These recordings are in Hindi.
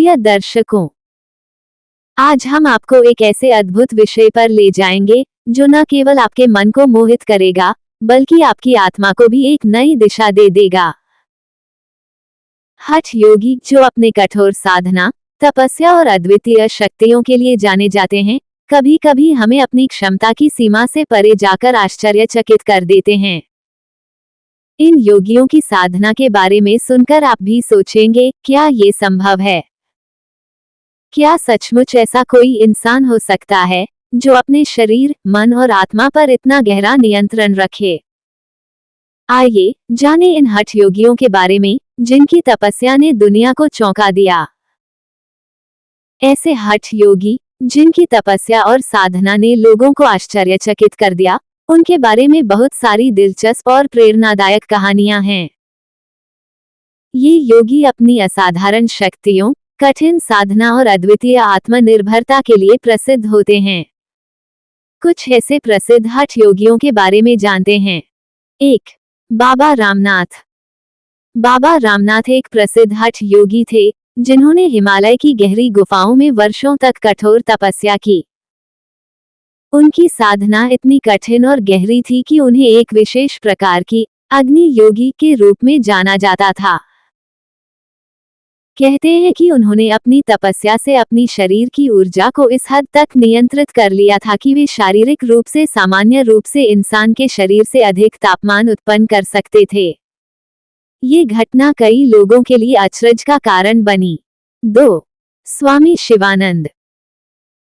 प्रिय दर्शकों, आज हम आपको एक ऐसे अद्भुत विषय पर ले जाएंगे जो न केवल आपके मन को मोहित करेगा बल्कि आपकी आत्मा को भी एक नई दिशा दे देगा। हठ योगी जो अपने कठोर साधना, तपस्या और अद्वितीय शक्तियों के लिए जाने जाते हैं, कभी कभी हमें अपनी क्षमता की सीमा से परे जाकर आश्चर्यचकित कर देते हैं। इन योगियों की साधना के बारे में सुनकर आप भी सोचेंगे, क्या ये संभव है? क्या सचमुच ऐसा कोई इंसान हो सकता है जो अपने शरीर, मन और आत्मा पर इतना गहरा नियंत्रण रखे? आइए जानें इन हठ योगियों के बारे में जिनकी तपस्या ने दुनिया को चौंका दिया। ऐसे हठ योगी जिनकी तपस्या और साधना ने लोगों को आश्चर्यचकित कर दिया, उनके बारे में बहुत सारी दिलचस्प और प्रेरणादायक कहानियां हैं। ये योगी अपनी असाधारण शक्तियों, कठिन साधना और अद्वितीय आत्मनिर्भरता के लिए प्रसिद्ध होते हैं। कुछ ऐसे प्रसिद्ध हठ योगियों के बारे में जानते हैं। 1. बाबा रामनाथ। बाबा रामनाथ एक प्रसिद्ध हठ योगी थे जिन्होंने हिमालय की गहरी गुफाओं में वर्षों तक कठोर तपस्या की। उनकी साधना इतनी कठिन और गहरी थी कि उन्हें एक विशेष प्रकार की अग्नि योगी के रूप में जाना जाता था। कहते हैं कि उन्होंने अपनी तपस्या से अपनी शरीर की ऊर्जा को इस हद तक नियंत्रित कर लिया था कि वे शारीरिक रूप से सामान्य रूप से इंसान के शरीर से अधिक तापमान उत्पन्न कर सकते थे। ये घटना कई लोगों के लिए अचरज का कारण बनी। 2. स्वामी शिवानंद।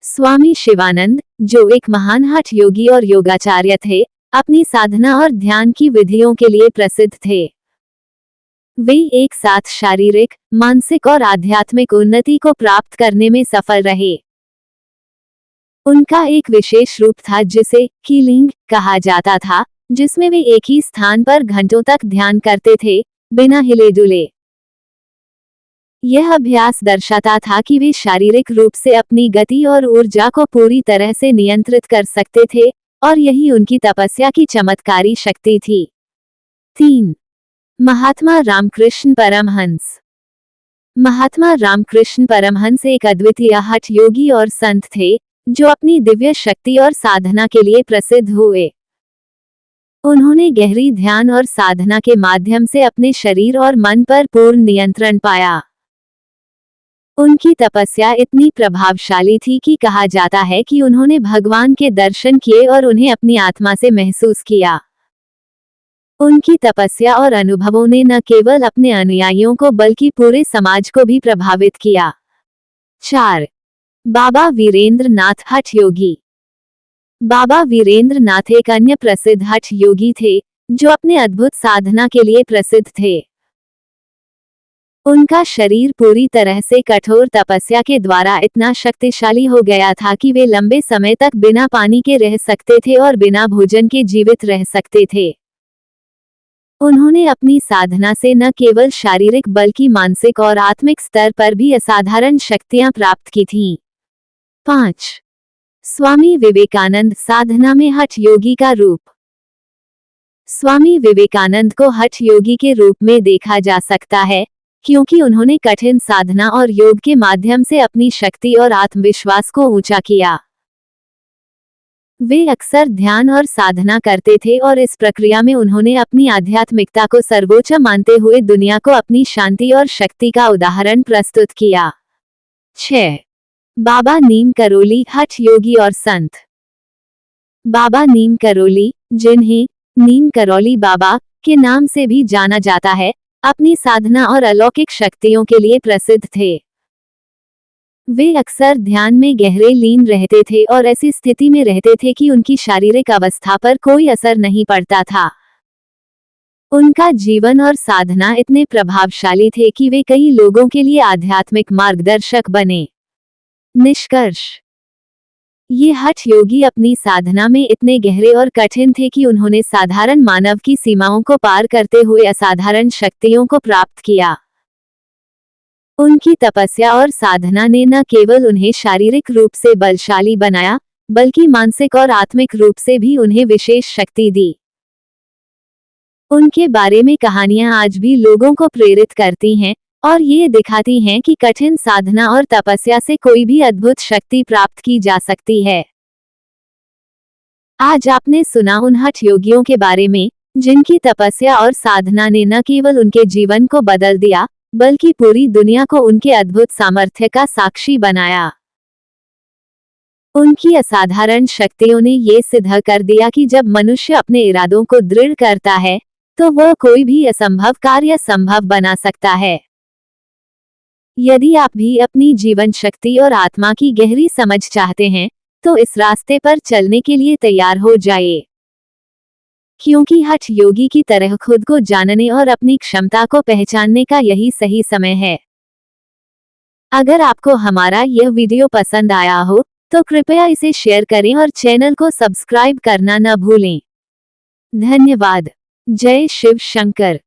स्वामी शिवानंद, जो एक महान हठ योगी और योगाचार्य थे, अपनी साधना और ध्यान की विधियों के लिए प्रसिद्ध थे। वे एक साथ शारीरिक, मानसिक और आध्यात्मिक उन्नति को प्राप्त करने में सफल रहे। उनका एक विशेष रूप था जिसे कीलिंग कहा जाता था, जिसमें वे एक ही स्थान पर घंटों तक ध्यान करते थे, बिना हिले डुले। यह अभ्यास दर्शाता था कि वे शारीरिक रूप से अपनी गति और ऊर्जा को पूरी तरह से नियंत्रित कर सकते थे, और यही उनकी तपस्या की चमत्कारी शक्ति थी। 3. महात्मा रामकृष्ण परमहंस। महात्मा रामकृष्ण परमहंस एक अद्वितीय हठ योगी और संत थे जो अपनी दिव्य शक्ति और साधना के लिए प्रसिद्ध हुए। उन्होंने गहरी ध्यान और साधना के माध्यम से अपने शरीर और मन पर पूर्ण नियंत्रण पाया। उनकी तपस्या इतनी प्रभावशाली थी कि कहा जाता है कि उन्होंने भगवान के दर्शन किए और उन्हें अपनी आत्मा से महसूस किया। उनकी तपस्या और अनुभवों ने न केवल अपने अनुयायियों को बल्कि पूरे समाज को भी प्रभावित किया। 4. बाबा वीरेंद्र नाथ हठ योगी। बाबा वीरेंद्र नाथ एक अन्य प्रसिद्ध हठ योगी थे जो अपने अद्भुत साधना के लिए प्रसिद्ध थे। उनका शरीर पूरी तरह से कठोर तपस्या के द्वारा इतना शक्तिशाली हो गया था कि वे लंबे समय तक बिना पानी के रह सकते थे और बिना भोजन के जीवित रह सकते थे। उन्होंने अपनी साधना से न केवल शारीरिक बल्कि मानसिक और आत्मिक स्तर पर भी असाधारण शक्तियां प्राप्त की थीं। 5. स्वामी विवेकानंद साधना में हठ योगी का रूप। स्वामी विवेकानंद को हठ योगी के रूप में देखा जा सकता है क्योंकि उन्होंने कठिन साधना और योग के माध्यम से अपनी शक्ति और आत्मविश्वास को ऊंचा किया। वे अक्सर ध्यान और साधना करते थे और इस प्रक्रिया में उन्होंने अपनी आध्यात्मिकता को सर्वोच्च मानते हुए दुनिया को अपनी शांति और शक्ति का उदाहरण प्रस्तुत किया। 6. बाबा नीम करोली हठ योगी और संत। बाबा नीम करोली, जिन्हें नीम करौली बाबा के नाम से भी जाना जाता है, अपनी साधना और अलौकिक शक्तियों के लिए प्रसिद्ध थे। वे अक्सर ध्यान में गहरे लीन रहते थे और ऐसी स्थिति में रहते थे कि उनकी शारीरिक अवस्था पर कोई असर नहीं पड़ता था। उनका जीवन और साधना इतने प्रभावशाली थे कि वे कई लोगों के लिए आध्यात्मिक मार्गदर्शक बने। निष्कर्ष: ये हठ योगी अपनी साधना में इतने गहरे और कठिन थे कि उन्होंने साधारण मानव की सीमाओं को पार करते हुए असाधारण शक्तियों को प्राप्त किया। उनकी तपस्या और साधना ने न केवल उन्हें शारीरिक रूप से बलशाली बनाया, बल्कि मानसिक और आत्मिक रूप से भी उन्हें विशेष शक्ति दी। उनके बारे में कहानियां आज भी लोगों को प्रेरित करती हैं, और ये दिखाती हैं कि कठिन साधना और तपस्या से कोई भी अद्भुत शक्ति प्राप्त की जा सकती है। आज आपने सुना उन हठ योगियों के बारे में, जिनकी तपस्या और साधना ने न केवल उनके जीवन को बदल दिया, बल्कि पूरी दुनिया को उनके अद्भुत सामर्थ्य का साक्षी बनाया। उनकी असाधारण शक्तियों ने ये सिद्ध कर दिया कि जब मनुष्य अपने इरादों को दृढ़ करता है, तो वह कोई भी असंभव कार्य संभव बना सकता है। यदि आप भी अपनी जीवन शक्ति और आत्मा की गहरी समझ चाहते हैं, तो इस रास्ते पर चलने के लिए तैयार हो जाइए। क्योंकि हठ योगी की तरह खुद को जानने और अपनी क्षमता को पहचानने का यही सही समय है। अगर आपको हमारा यह वीडियो पसंद आया हो, तो कृपया इसे शेयर करें और चैनल को सब्सक्राइब करना न भूलें। धन्यवाद। जय शिव शंकर।